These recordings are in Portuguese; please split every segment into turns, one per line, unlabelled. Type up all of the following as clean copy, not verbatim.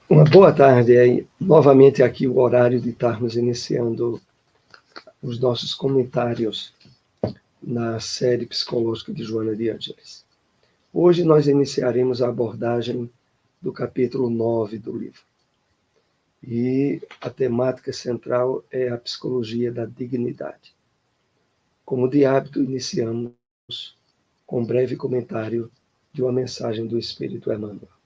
Uma boa tarde. Novamente aqui o horário de estarmos iniciando os nossos comentários na série psicológica de Joana de Ângeles. Hoje nós iniciaremos a abordagem do capítulo 9 do livro. E a temática central é a psicologia da dignidade. Como de hábito, iniciamos com um breve comentário de uma mensagem do Espírito Emmanuel.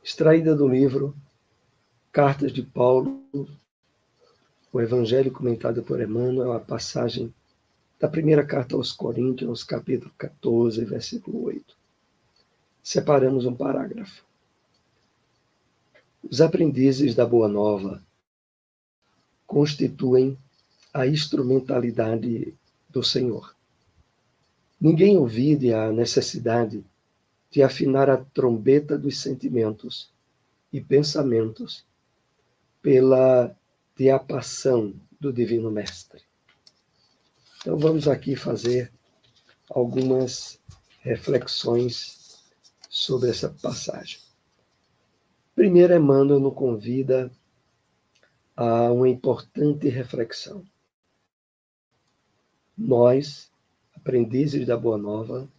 Extraída do livro Cartas de Paulo, o Evangelho comentado por Emmanuel, a passagem da primeira carta aos Coríntios, capítulo 14, versículo 8. Separamos um parágrafo. Os aprendizes da Boa Nova constituem a instrumentalidade do Senhor. Ninguém ouvide a necessidade de afinar a trombeta dos sentimentos e pensamentos pela diapação do Divino Mestre. Então vamos aqui fazer algumas reflexões sobre essa passagem. Primeiro, Emmanuel nos convida a uma importante reflexão. Nós, aprendizes da Boa Nova,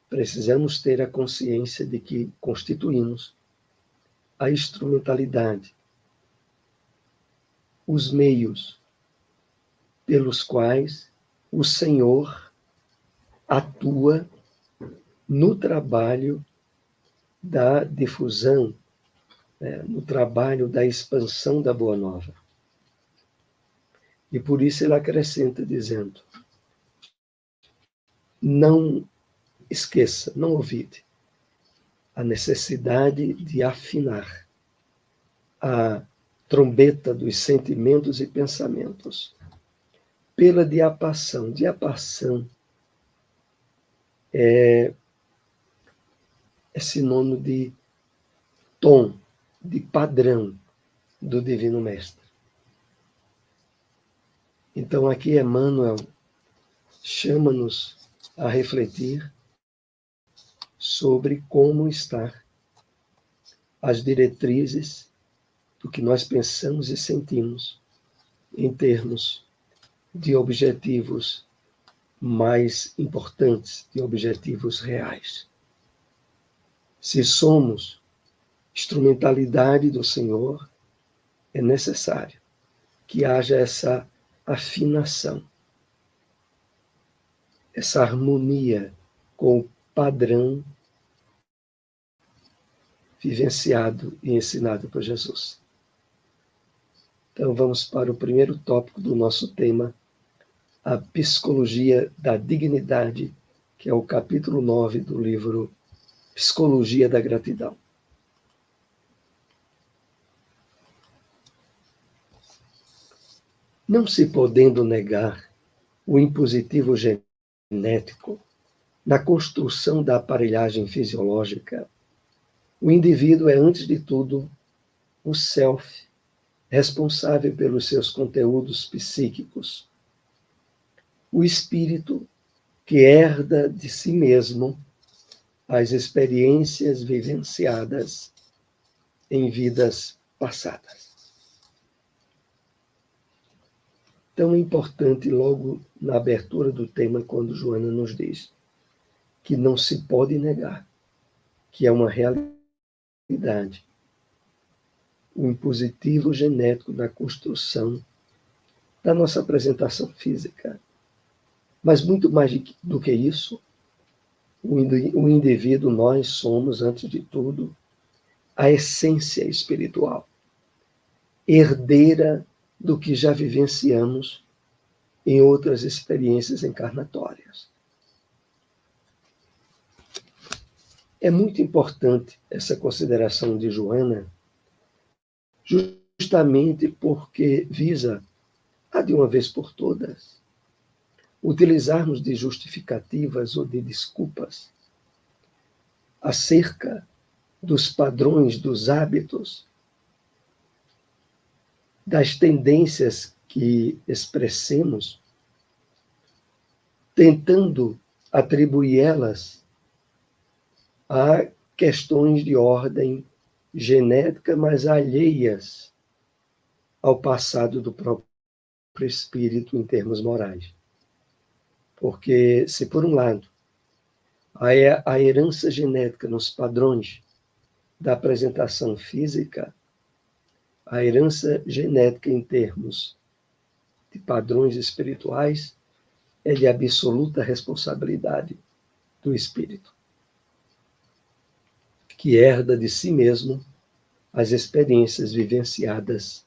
precisamos ter a consciência de que constituímos a instrumentalidade, os meios pelos quais o Senhor atua no trabalho da difusão, no trabalho da expansão da Boa Nova. E por isso ele acrescenta dizendo: não esqueça, não ouvide a necessidade de afinar a trombeta dos sentimentos e pensamentos pela diapação. Diapação é sinônimo de tom, de padrão do Divino Mestre. Então aqui Emmanuel chama-nos a refletir sobre como estar as diretrizes do que nós pensamos e sentimos em termos de objetivos mais importantes, de objetivos reais. Se somos instrumentalidade do Senhor, é necessário que haja essa afinação, essa harmonia com o padrão vivenciado e ensinado por Jesus. Então vamos para o primeiro tópico do nosso tema, a psicologia da dignidade, que é o capítulo 9 do livro Psicologia da Gratidão. Não se podendo negar o impositivo genético na construção da aparelhagem fisiológica, o indivíduo é, antes de tudo, o self, responsável pelos seus conteúdos psíquicos. O espírito que herda de si mesmo as experiências vivenciadas em vidas passadas. Tão importante, logo na abertura do tema, quando Joana nos diz que não se pode negar que é uma realidade o impositivo genético na construção da nossa apresentação física. Mas muito mais do que isso, o indivíduo, nós somos, antes de tudo, a essência espiritual, herdeira do que já vivenciamos em outras experiências encarnatórias. É muito importante essa consideração de Joana, justamente porque visa, de uma vez por todas, utilizarmos de justificativas ou de desculpas acerca dos padrões, dos hábitos, das tendências que expressemos, tentando atribui elas a questões de ordem genética, mas alheias ao passado do próprio espírito em termos morais. Porque, se por um lado, a herança genética nos padrões da apresentação física, a herança genética em termos de padrões espirituais é de absoluta responsabilidade do espírito, que herda de si mesmo as experiências vivenciadas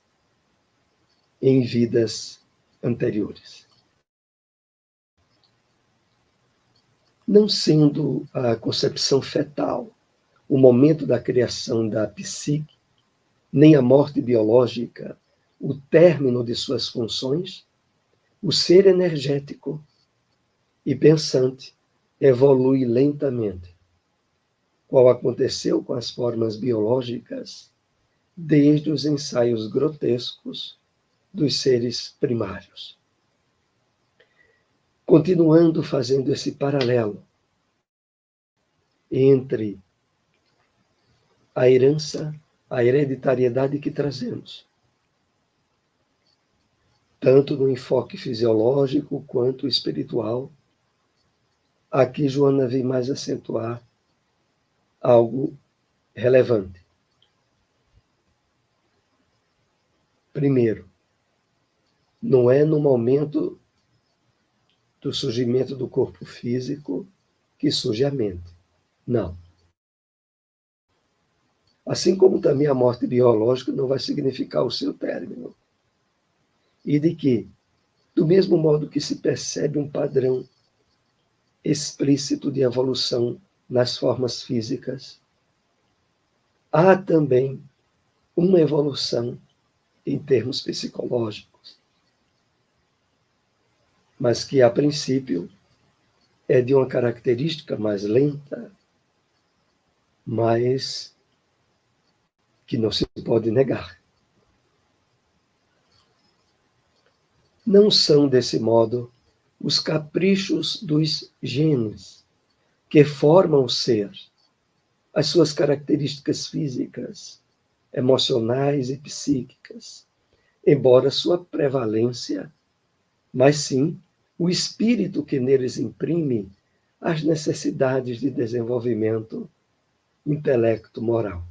em vidas anteriores. Não sendo a concepção fetal o momento da criação da psique, nem a morte biológica o término de suas funções, o ser energético e pensante evolui lentamente, qual aconteceu com as formas biológicas desde os ensaios grotescos dos seres primários. Continuando fazendo esse paralelo entre a herança, a hereditariedade que trazemos, tanto no enfoque fisiológico quanto espiritual, aqui Joana vem mais acentuar algo relevante. Primeiro, não é no momento do surgimento do corpo físico que surge a mente. Não. Assim como também a morte biológica não vai significar o seu término. E de que, do mesmo modo que se percebe um padrão explícito de evolução nas formas físicas, há também uma evolução em termos psicológicos, mas que, a princípio, é de uma característica mais lenta, mas que não se pode negar. Não são, desse modo, os caprichos dos genes que formam o ser, as suas características físicas, emocionais e psíquicas, embora sua prevalência, mas sim o espírito que neles imprime as necessidades de desenvolvimento intelecto-moral.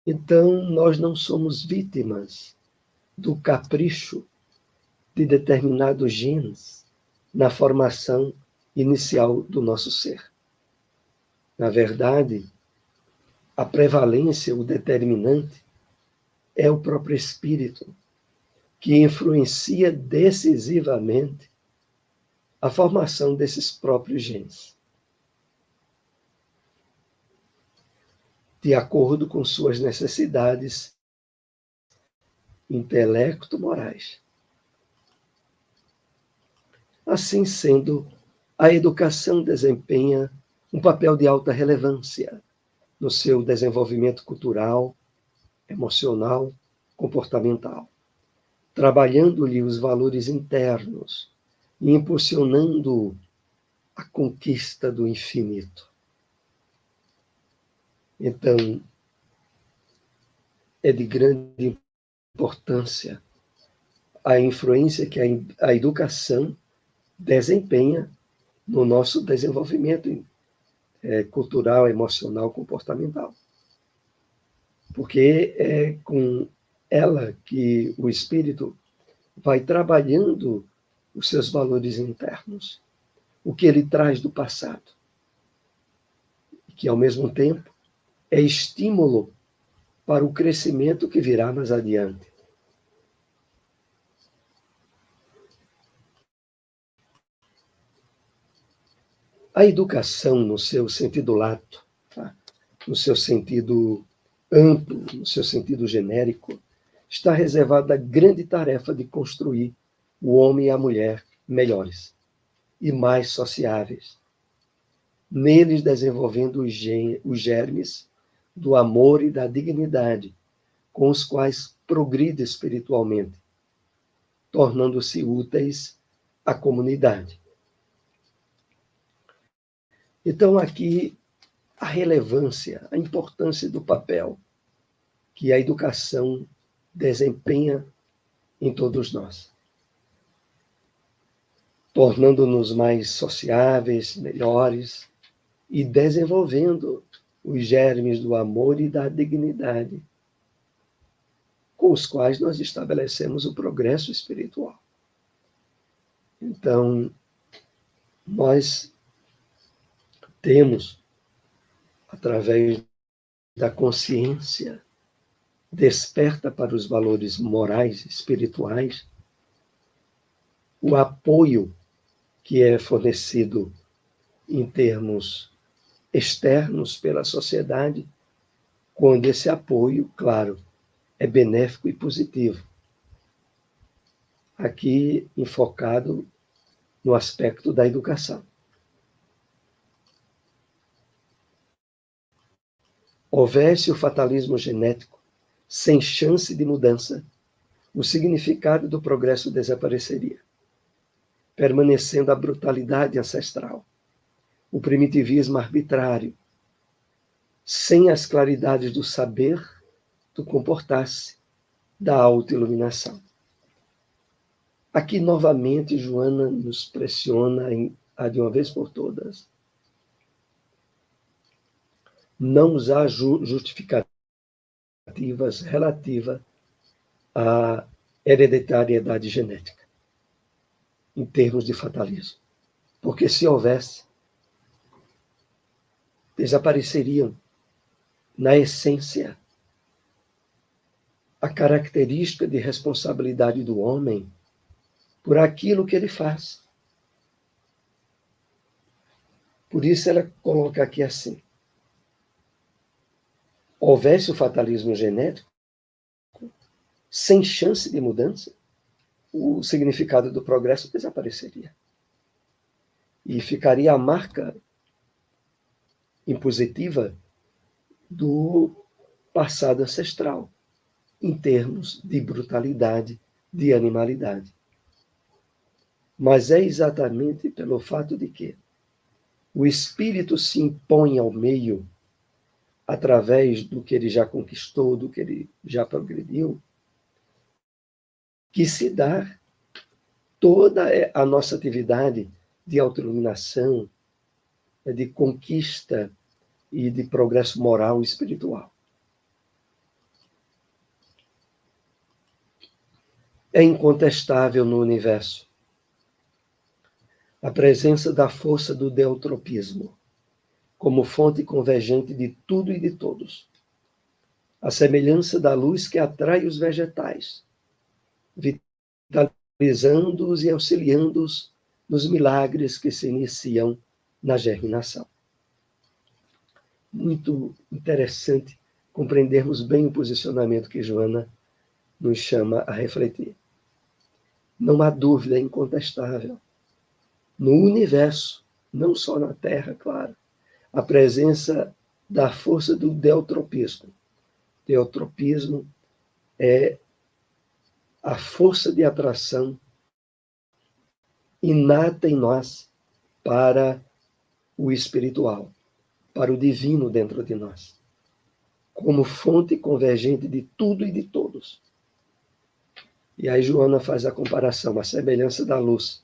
Então, nós não somos vítimas do capricho de determinados genes na formação inicial do nosso ser. Na verdade, a prevalência, o determinante, é o próprio espírito, que influencia decisivamente a formação desses próprios genes, de acordo com suas necessidades intelecto-morais. Assim sendo, a educação desempenha um papel de alta relevância no seu desenvolvimento cultural, emocional, comportamental, trabalhando-lhe os valores internos e impulsionando a conquista do infinito. Então, é de grande importância a influência que a educação desempenha no nosso desenvolvimento cultural, emocional, comportamental. Porque é com ela que o espírito vai trabalhando os seus valores internos, o que ele traz do passado, que, ao mesmo tempo, é estímulo para o crescimento que virá mais adiante. A educação, no seu sentido lato, tá? No seu sentido amplo, no seu sentido genérico, está reservada a grande tarefa de construir o homem e a mulher melhores e mais sociáveis, neles desenvolvendo os germes do amor e da dignidade, com os quais progride espiritualmente, tornando-se úteis a comunidade. Então, aqui, a relevância, a importância do papel que a educação desempenha em todos nós, tornando-nos mais sociáveis, melhores e desenvolvendo os germes do amor e da dignidade, com os quais nós estabelecemos o progresso espiritual. Então, nós temos, através da consciência desperta para os valores morais, espirituais, o apoio que é fornecido em termos externos pela sociedade, quando esse apoio, claro, é benéfico e positivo. Aqui enfocado no aspecto da educação. Houvesse o fatalismo genético, sem chance de mudança, o significado do progresso desapareceria, permanecendo a brutalidade ancestral, o primitivismo arbitrário, sem as claridades do saber, do comportar-se, da autoiluminação. Aqui, novamente, Joana nos pressiona de uma vez por todas. Não há justificativas relativas à hereditariedade genética, em termos de fatalismo. Porque se houvesse, desapareceriam, na essência, a característica de responsabilidade do homem por aquilo que ele faz. Por isso ela coloca aqui assim: houvesse o fatalismo genético, sem chance de mudança, o significado do progresso desapareceria. E ficaria a marca impositiva do passado ancestral, em termos de brutalidade, de animalidade. Mas é exatamente pelo fato de que o espírito se impõe ao meio através do que ele já conquistou, do que ele já progrediu, que se dá toda a nossa atividade de autoiluminação, de conquista e de progresso moral e espiritual. É incontestável no universo a presença da força do deutropismo, como fonte convergente de tudo e de todos. A semelhança da luz que atrai os vegetais, vitalizando-os e auxiliando-os nos milagres que se iniciam na germinação. Muito interessante compreendermos bem o posicionamento que Joana nos chama a refletir. Não há dúvida, é incontestável. No universo, não só na Terra, claro, a presença da força do deutropismo. Deutropismo é a força de atração inata em nós para o espiritual, para o divino dentro de nós, como fonte convergente de tudo e de todos. E aí Joana faz a comparação, a semelhança da luz,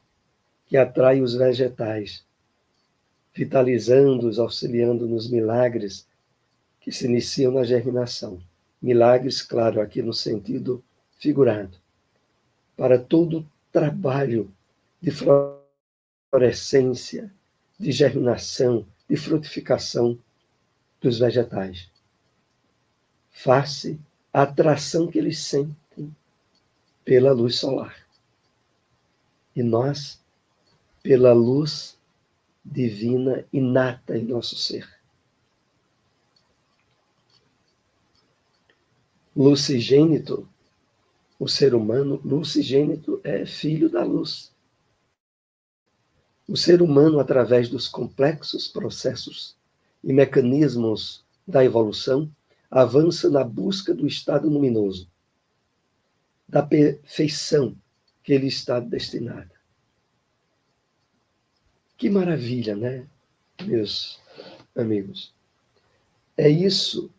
que atrai os vegetais, vitalizando-os, auxiliando nos milagres que se iniciam na germinação. Milagres, claro, aqui no sentido figurado. Para todo o trabalho de florescência, de germinação, de frutificação dos vegetais. Face à atração que eles sentem pela luz solar. E nós, pela luz divina inata em nosso ser. Lucigênito, o ser humano, lucigênito é filho da luz. O ser humano, através dos complexos processos e mecanismos da evolução, avança na busca do estado luminoso, da perfeição que ele está destinado. Que maravilha, né, meus amigos? É isso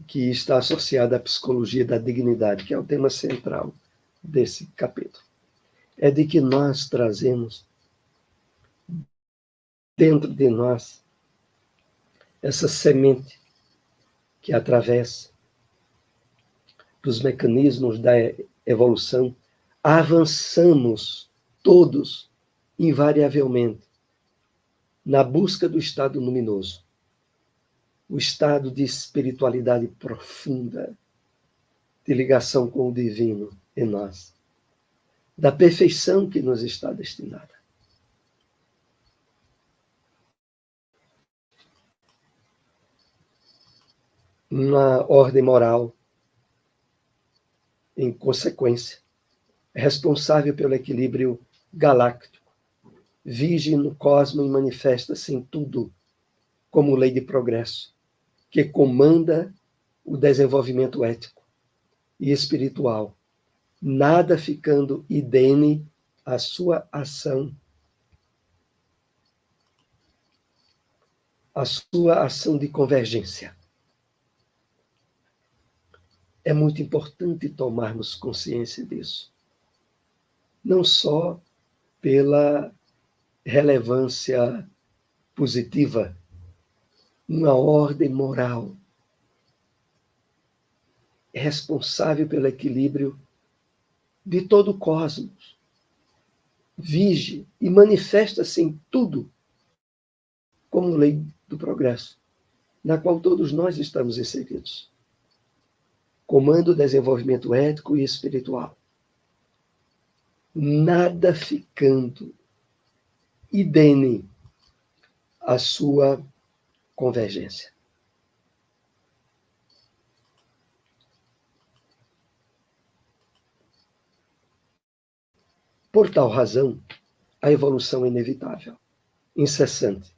que está associado à psicologia da dignidade, que é o tema central desse capítulo. É de que nós trazemos dentro de nós essa semente que atravessa dos mecanismos da evolução, avançamos todos invariavelmente na busca do estado luminoso, o estado de espiritualidade profunda, de ligação com o divino em nós, da perfeição que nos está destinada. Uma ordem moral, em consequência, responsável pelo equilíbrio galáctico, vige no cosmo e manifesta-se em tudo como lei de progresso, que comanda o desenvolvimento ético e espiritual, nada ficando idêneo à sua ação, à sua ação de convergência. É muito importante tomarmos consciência disso, não só pela relevância positiva, uma ordem moral responsável pelo equilíbrio de todo o cosmos, vige e manifesta-se em tudo como lei do progresso, na qual todos nós estamos inseridos. Comanda o desenvolvimento ético e espiritual. Nada ficando idêneo à sua convergência. Por tal razão, a evolução é inevitável, incessante.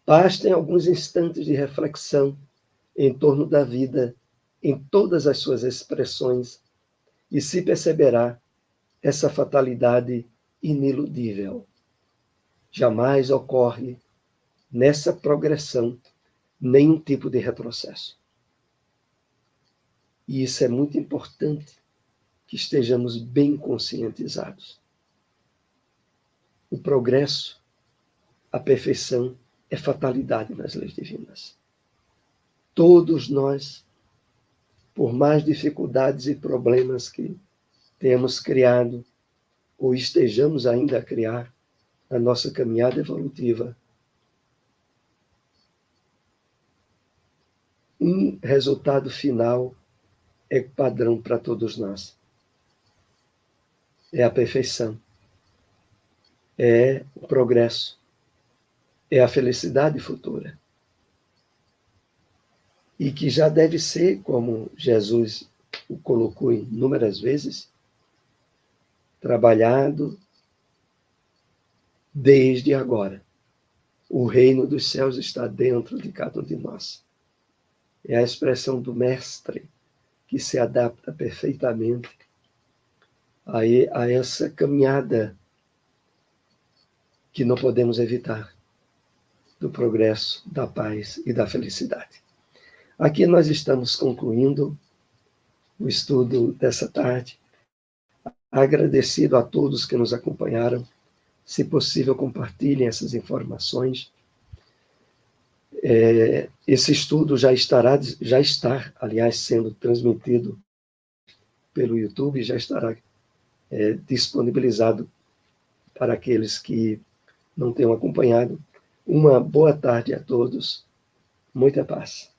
Bastem alguns instantes de reflexão em torno da vida, em todas as suas expressões, e se perceberá essa fatalidade iniludível. Jamais ocorre nessa progressão nenhum tipo de retrocesso. E isso é muito importante que estejamos bem conscientizados. O progresso, a perfeição, é fatalidade nas leis divinas. Todos nós, por mais dificuldades e problemas que tenhamos criado, ou estejamos ainda a criar na nossa caminhada evolutiva, um resultado final é padrão para todos nós. É a perfeição, é o progresso, é a felicidade futura. E que já deve ser, como Jesus o colocou inúmeras vezes, trabalhado desde agora. O reino dos céus está dentro de cada um de nós. É a expressão do mestre que se adapta perfeitamente a essa caminhada que não podemos evitar, do progresso, da paz e da felicidade. Aqui nós estamos concluindo o estudo dessa tarde. Agradecido a todos que nos acompanharam. Se possível, compartilhem essas informações. Esse estudo já está, aliás, sendo transmitido pelo YouTube, já estará disponibilizado para aqueles que não tenham acompanhado. Uma boa tarde a todos. Muita paz.